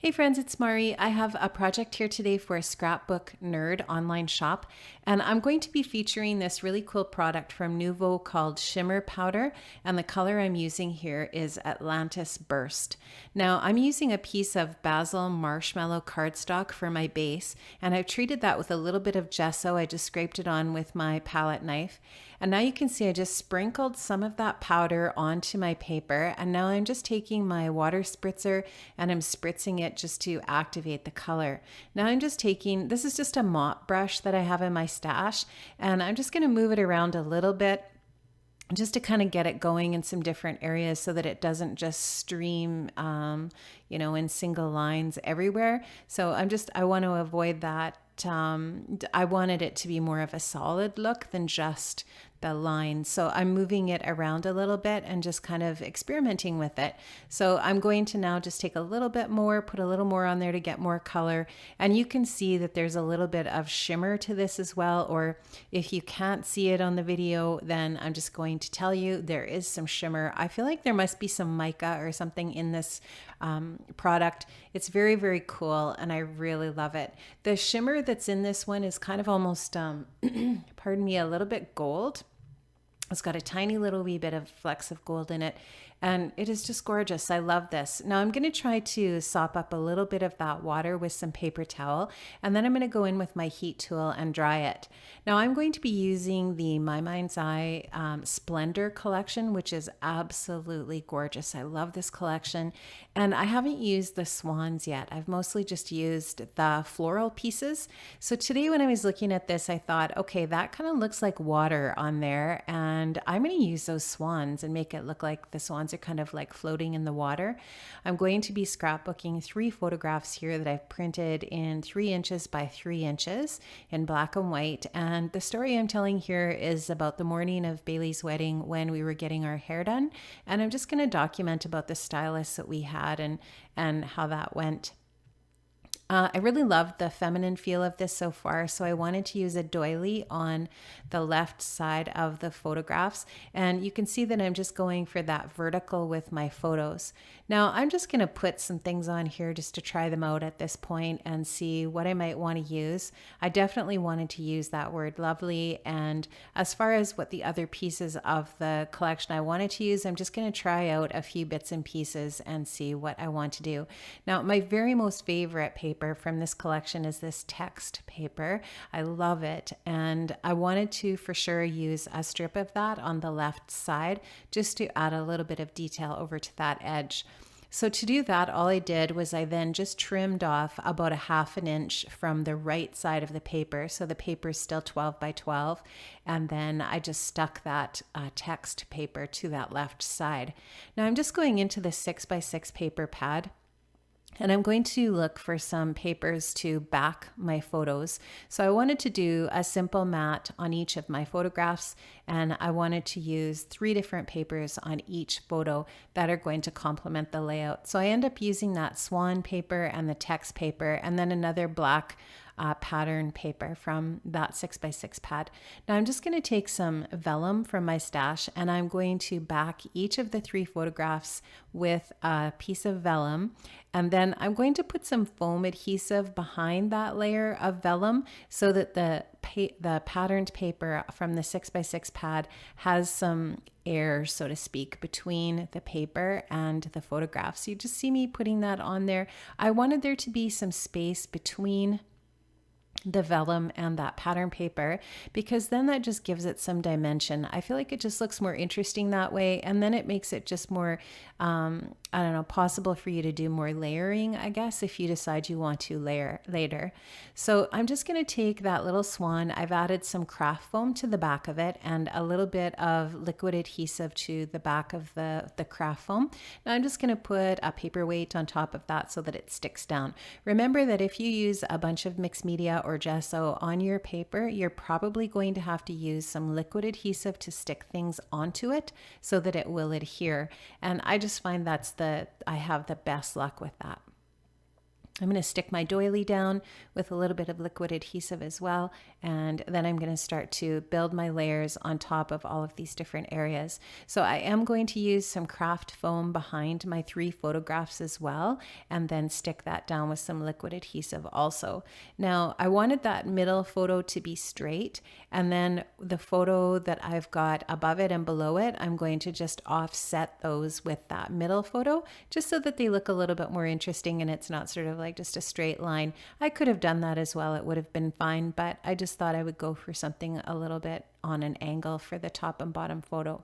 Hey friends, it's Mari. I have a project here today for a Scrapbook Nerd online shop, and I'm going to be featuring this really cool product from Nuvo called Shimmer Powder, and the color I'm using here is Atlantis Burst. Now, I'm using a piece of basil marshmallow cardstock for my base, and I've treated that with a little bit of gesso. I just scraped it on with my palette knife, and now you can see I just sprinkled some of that powder onto my paper, and now I'm just taking my water spritzer and I'm spritzing it just to activate the color. Now I'm just taking, this is just a mop brush that I have in my stash, and I'm just going to move it around a little bit just to kind of get it going in some different areas so that it doesn't just stream, in single lines everywhere. So I want to avoid that. I wanted it to be more of a solid look than just the line. So I'm moving it around a little bit and just kind of experimenting with it. So I'm going to now just take a little bit more, put a little more on there to get more color. And you can see that there's a little bit of shimmer to this as well. Or if you can't see it on the video, then I'm just going to tell you there is some shimmer. I feel like there must be some mica or something in this product. It's very, very cool, and I really love it. The shimmer that's in this one is kind of almost, pardon me, a little bit gold. It's got a tiny little wee bit of flecks of gold in it, and it is just gorgeous. I love this. Now I'm going to try to sop up a little bit of that water with some paper towel, and then I'm going to go in with my heat tool and dry it. Now I'm going to be using the My Mind's Eye Splendor collection, which is absolutely gorgeous. I love this collection, and I haven't used the swans yet. I've mostly just used the floral pieces. So today when I was looking at this, I thought, okay, that kind of looks like water on there, and I'm going to use those swans and make it look like the swans are kind of like floating in the water. I'm going to be scrapbooking 3 photographs here that I've printed in 3 inches by 3 inches in black and white. And the story I'm telling here is about the morning of Bailey's wedding when we were getting our hair done. And I'm just going to document about the stylist that we had and how that went. I really loved the feminine feel of this so far, so I wanted to use a doily on the left side of the photographs, and you can see that I'm just going for that vertical with my photos. Now I'm just going to put some things on here just to try them out at this point and see what I might want to use. I definitely wanted to use that word lovely, and as far as what the other pieces of the collection I wanted to use, I'm just going to try out a few bits and pieces and see what I want to do. Now my very most favorite paper from this collection is this text paper. I love it, and I wanted to for sure use a strip of that on the left side just to add a little bit of detail over to that edge. So to do that, all I did was I then just trimmed off about 1/2 inch from the right side of the paper. So the paper is still 12 by 12. And then I just stuck that text paper to that left side. Now I'm just going into the 6 by 6 paper pad, and I'm going to look for some papers to back my photos. So I wanted to do a simple mat on each of my photographs, and I wanted to use 3 different papers on each photo that are going to complement the layout. So I end up using that swan paper and the text paper, and then another black pattern paper from that 6 by 6 pad. Now I'm just going to take some vellum from my stash, and I'm going to back each of the 3 photographs with a piece of vellum, and then I'm going to put some foam adhesive behind that layer of vellum so that the patterned paper from the 6 by 6 pad has some air, so to speak, between the paper and the photographs. You just see me putting that on there. I wanted there to be some space between the vellum and that pattern paper, because then that just gives it some dimension. I feel like it just looks more interesting that way, and then it makes it just more possible for you to do more layering, I guess, if you decide you want to layer later. So I'm just going to take that little swan. I've added some craft foam to the back of it and a little bit of liquid adhesive to the back of the craft foam. Now I'm just going to put a paperweight on top of that so that it sticks down. Remember that if you use a bunch of mixed media or gesso on your paper, you're probably going to have to use some liquid adhesive to stick things onto it so that it will adhere. And I just find I have the best luck with that. I'm going to stick my doily down with a little bit of liquid adhesive as well, and then I'm going to start to build my layers on top of all of these different areas. So I am going to use some craft foam behind my 3 photographs as well, and then stick that down with some liquid adhesive also. Now I wanted that middle photo to be straight, and then the photo that I've got above it and below it, I'm going to just offset those with that middle photo, just so that they look a little bit more interesting and it's not sort of like just a straight line. I could have done that as well, it would have been fine, but I just thought I would go for something a little bit on an angle for the top and bottom photo.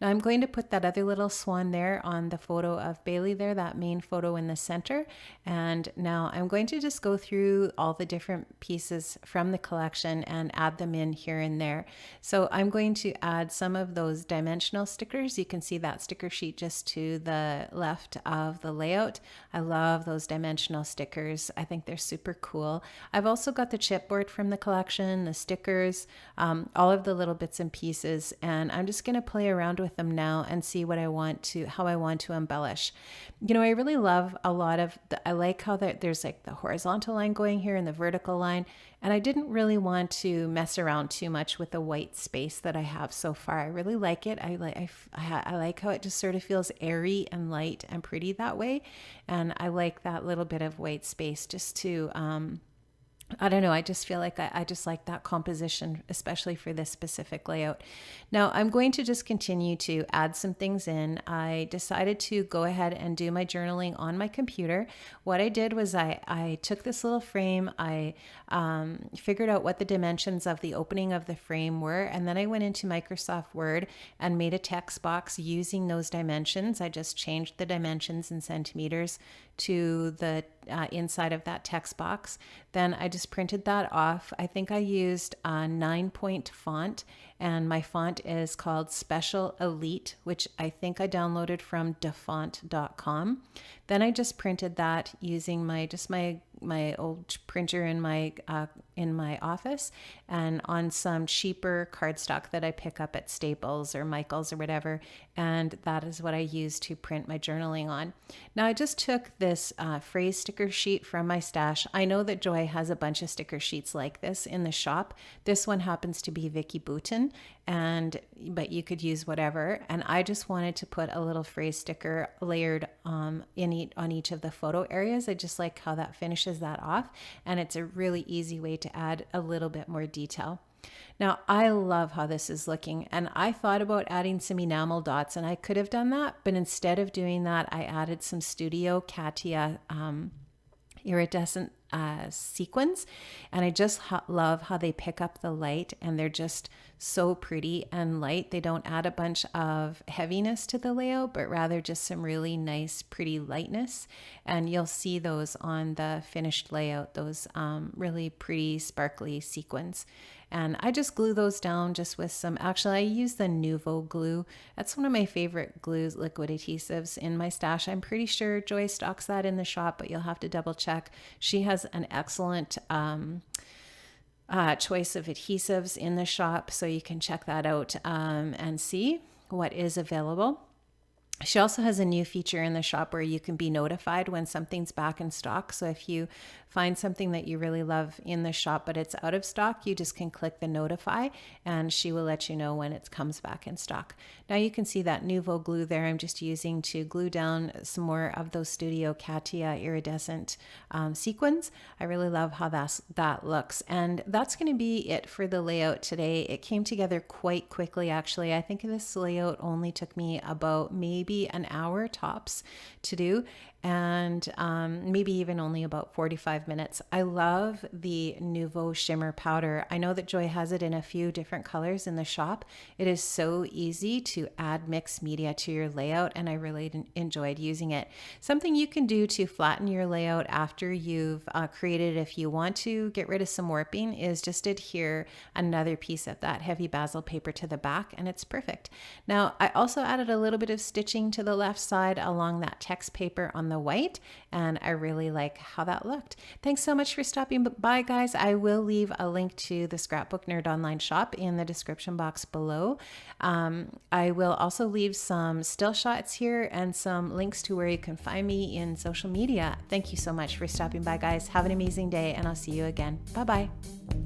Now I'm going to put that other little swan there on the photo of Bailey there, that main photo in the center. And now I'm going to just go through all the different pieces from the collection and add them in here and there. So I'm going to add some of those dimensional stickers. You can see that sticker sheet just to the left of the layout. I love those dimensional stickers. I think they're super cool. I've also got the chipboard from the collection, the stickers, all of the little bits and pieces, and I'm just going to play around with them now and see what I want to, how I want to embellish. You know, I really love a lot of I like how there's like the horizontal line going here and the vertical line, and I didn't really want to mess around too much with the white space that I have so far. I really like it. I like how it just sort of feels airy and light and pretty that way, and I like that little bit of white space just to I don't know, I just feel like I just like that composition, especially for this specific layout. Now I'm going to just continue to add some things in. I decided to go ahead and do my journaling on my computer. What I did was I took this little frame, I figured out what the dimensions of the opening of the frame were, and then I went into Microsoft Word and made a text box using those dimensions. I just changed the dimensions in centimeters to the inside of that text box. Then I just printed that off. I think I used a 9-point font, and my font is called Special Elite, which I think I downloaded from dafont.com. Then I just printed that using my old printer in my office, and on some cheaper cardstock that I pick up at Staples or Michael's or whatever, and that is what I use to print my journaling on. Now I just took this phrase sticker sheet from my stash. I know that Joy has a bunch of sticker sheets like this in the shop. This one happens to be Vicky Boutin, but you could use whatever, and I just wanted to put a little phrase sticker layered on each of the photo areas. I just like how that finishes that off, and it's a really easy way to add a little bit more detail. Now I love how this is looking, and I thought about adding some enamel dots, and I could have done that, but instead of doing that I added some Studio Katia iridescent sequins, and I just love how they pick up the light, and they're just so pretty and light. They don't add a bunch of heaviness to the layout, but rather just some really nice pretty lightness, and you'll see those on the finished layout, those really pretty sparkly sequins. And I just glue those down just with some, actually I use the Nuvo glue. That's one of my favorite glues, liquid adhesives in my stash. I'm pretty sure Joy stocks that in the shop, but you'll have to double check. She has an excellent choice of adhesives in the shop, so you can check that out and see what is available. She also has a new feature in the shop where you can be notified when something's back in stock. So if you find something that you really love in the shop but it's out of stock, you just can click the notify and she will let you know when it comes back in stock. Now you can see that Nuvo glue there I'm just using to glue down some more of those Studio Katia iridescent sequins. I really love how that looks, and that's going to be it for the layout today. It came together quite quickly actually. I think this layout only took me about maybe an hour tops to do, and maybe even only about 45 minutes. I love the Nuvo Shimmer powder. I know that Joy has it in a few different colors in the shop. It is so easy to add mixed media to your layout, and I really enjoyed using it. Something you can do to flatten your layout after you've created, if you want to get rid of some warping, is just adhere another piece of that heavy basil paper to the back, and it's perfect. Now I also added a little bit of stitching to the left side along that text paper on the the white, and I really like how that looked. Thanks so much for stopping by, guys. I will leave a link to the Scrapbook Nerd online shop in the description box below. I will also leave some still shots here and some links to where you can find me in social media. Thank you so much for stopping by, guys. Have an amazing day, and I'll see you again. Bye-bye.